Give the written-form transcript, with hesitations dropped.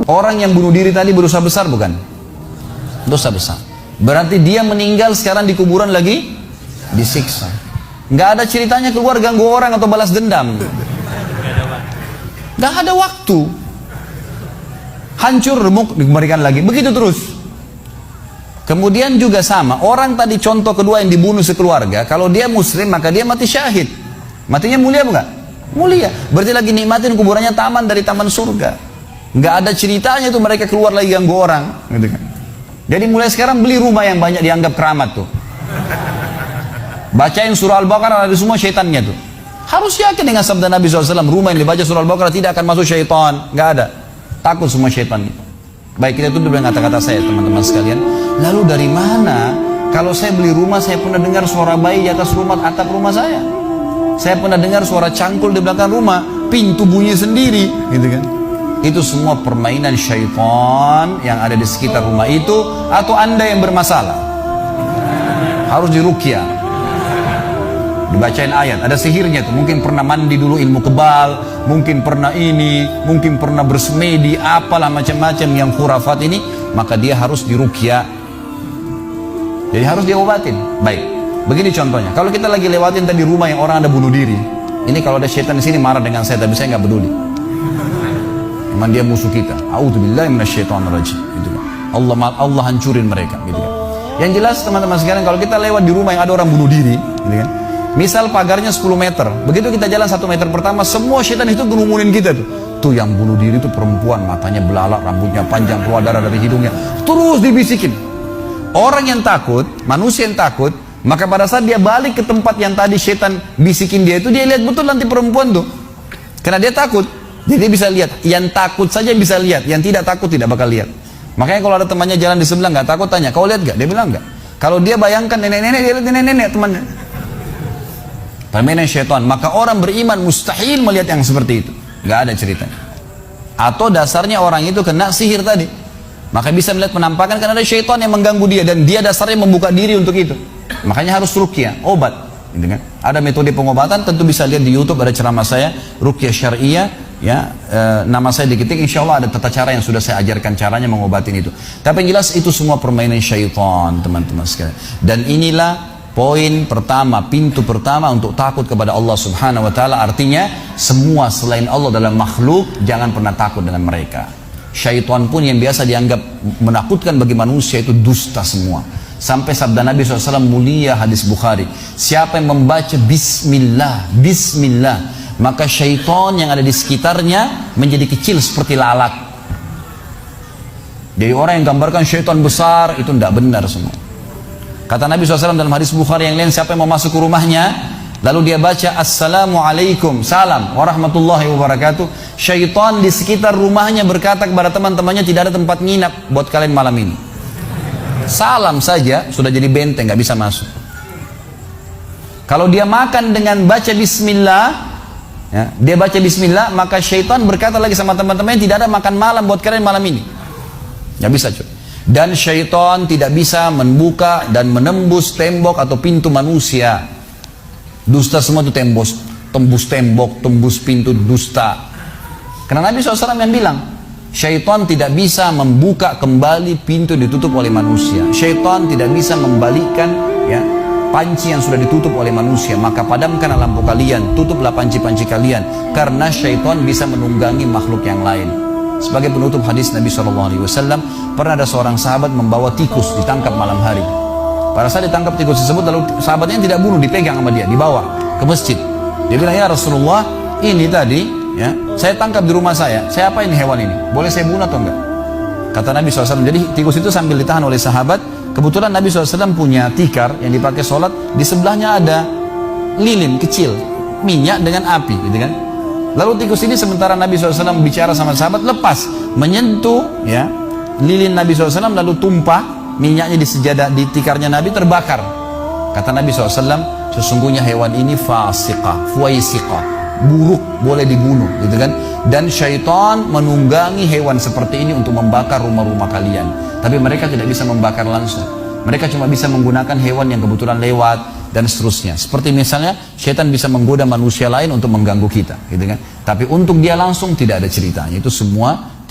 Orang yang bunuh diri tadi berdosa besar bukan? Dosa besar. Berarti dia meninggal sekarang di kuburan lagi disiksa. Nggak ada ceritanya keluar ganggu orang atau balas dendam. Nggak ada waktu. Hancur, remuk, dikembalikan lagi. Begitu terus. Kemudian juga sama. Orang tadi contoh kedua yang dibunuh sekeluarga. Kalau dia muslim maka dia mati syahid. Matinya mulia bukan? Mulia. Berarti lagi nikmatin kuburannya taman dari taman surga. Nggak ada ceritanya tuh mereka keluar lagi ganggu orang. Gitu kan. Jadi mulai sekarang beli rumah yang banyak dianggap keramat tuh. Bacain surah Al-Baqarah, ada semua syaitannya tuh. Harus yakin dengan sabda Nabi SAW, rumah yang dibaca surah Al-Baqarah tidak akan masuk syaitan. Nggak ada. Takut semua syaitan. Baik, kita tutup dengan kata-kata saya teman-teman sekalian. Lalu dari mana? Kalau saya beli rumah, saya pernah dengar suara bayi di atas rumah, atap rumah saya. Saya pernah dengar suara cangkul di belakang rumah, pintu bunyi sendiri, gitu kan? Itu semua permainan syaitan yang ada di sekitar rumah itu, atau Anda yang bermasalah. Harus diruqyah. Dibacain ayat, ada sihirnya tuh. Mungkin pernah mandi dulu ilmu kebal, mungkin pernah ini, mungkin pernah bersemedi, apalah macam-macam yang khurafat ini, maka dia harus diruqyah. Jadi harus diobatin. Baik, begini contohnya. Kalau kita lagi lewatin tadi rumah yang orang ada bunuh diri, ini kalau ada syaitan di sini marah dengan saya, tapi saya nggak peduli. Memang dia musuh kita. A'udzubillahi minasyaitonirrajim. Gitu kan. Allah hancurin mereka. Gitu kan. Yang jelas teman-teman sekalian, kalau kita lewat di rumah yang ada orang bunuh diri, gitu kan. Misal pagarnya 10 meter, begitu kita jalan 1 meter pertama, semua syaitan itu gerumunin kita tuh. Tuh yang bunuh diri itu perempuan, matanya belalak, rambutnya panjang, keluar darah dari hidungnya. Terus dibisikin. Orang yang takut, manusia yang takut, maka pada saat dia balik ke tempat yang tadi syaitan bisikin dia itu, dia lihat betul nanti perempuan tuh. Karena dia takut, jadi dia bisa lihat. Yang takut saja bisa lihat, yang tidak takut tidak bakal lihat. Makanya kalau ada temannya jalan di sebelah nggak takut, tanya, kau lihat gak? Dia bilang nggak. Kalau dia bayangkan nenek-nenek, dia lihat nenek-nenek temannya. Permainan syaitan. Maka orang beriman mustahil melihat yang seperti itu. Nggak ada ceritanya. Atau dasarnya orang itu kena sihir tadi. Maka bisa melihat penampakan karena ada syaitan yang mengganggu dia, dan dia dasarnya membuka diri untuk itu. Makanya harus ruqyah, obat. Gitu kan? Ada metode pengobatan, tentu bisa lihat di YouTube, ada ceramah saya, ruqyah syariah. Ya, nama saya diketik, insya Allah ada tata cara yang sudah saya ajarkan caranya mengobatin itu. Tapi yang jelas itu semua permainan syaitan, teman-teman sekalian. Dan inilah poin pertama, pintu pertama untuk takut kepada Allah Subhanahu wa Ta'ala. Artinya semua selain Allah dalam makhluk jangan pernah takut dengan mereka. Syaitan pun yang biasa dianggap menakutkan bagi manusia itu dusta semua. Sampai sabda Nabi SAW mulia, hadis Bukhari, siapa yang membaca Bismillah, Bismillah, maka syaitan yang ada di sekitarnya menjadi kecil seperti lalat. Jadi orang yang gambarkan syaitan besar itu tidak benar semua. Kata Nabi SAW dalam hadis Bukhari yang lain, siapa yang mau masuk ke rumahnya lalu dia baca Assalamualaikum, salam warahmatullahi wabarakatuh, syaitan di sekitar rumahnya berkata kepada teman-temannya, tidak ada tempat nginap buat kalian malam ini. Salam saja sudah jadi benteng, nggak bisa masuk. Kalau dia makan dengan baca Bismillah, ya, dia baca Bismillah, maka syaitan berkata lagi sama teman-temannya, tidak ada makan malam buat kalian malam ini. Nggak bisa cuy. Dan syaitan tidak bisa membuka dan menembus tembok atau pintu manusia. Dusta semua itu tembus tembok, tembus pintu, dusta. Karena Nabi SAW yang bilang, syaitan tidak bisa membuka kembali pintu ditutup oleh manusia. Syaitan tidak bisa membalikkan ya panci yang sudah ditutup oleh manusia. Maka padamkan lampu kalian, tutuplah panci-panci kalian, karena syaitan bisa menunggangi makhluk yang lain. Sebagai penutup hadis Nabi SAW, pernah ada seorang sahabat membawa tikus ditangkap malam hari. Pada saat ditangkap tikus tersebut, lalu sahabatnya tidak bunuh, dipegang sama dia, dibawa ke masjid. Dia bilang, ya Rasulullah, ini tadi ya saya tangkap di rumah saya apa ini hewan ini? Boleh saya bunuh atau enggak? Kata Nabi SAW, jadi tikus itu sambil ditahan oleh sahabat. Kebetulan Nabi SAW punya tikar yang dipakai sholat, di sebelahnya ada lilin kecil, minyak dengan api, gitu kan? Lalu tikus ini sementara Nabi SAW bicara sama sahabat, lepas menyentuh ya lilin Nabi SAW, lalu tumpah minyaknya di sejadah, di tikarnya Nabi, terbakar. Kata Nabi SAW, sesungguhnya hewan ini fasiqah, fuaisiqah, buruk, boleh dibunuh, gitu kan? Dan syaitan menunggangi hewan seperti ini untuk membakar rumah-rumah kalian. Tapi mereka tidak bisa membakar langsung. Mereka cuma bisa menggunakan hewan yang kebetulan lewat dan seterusnya. Seperti misalnya syaitan bisa menggoda manusia lain untuk mengganggu kita, gitu kan? Tapi untuk dia langsung tidak ada ceritanya. Itu semua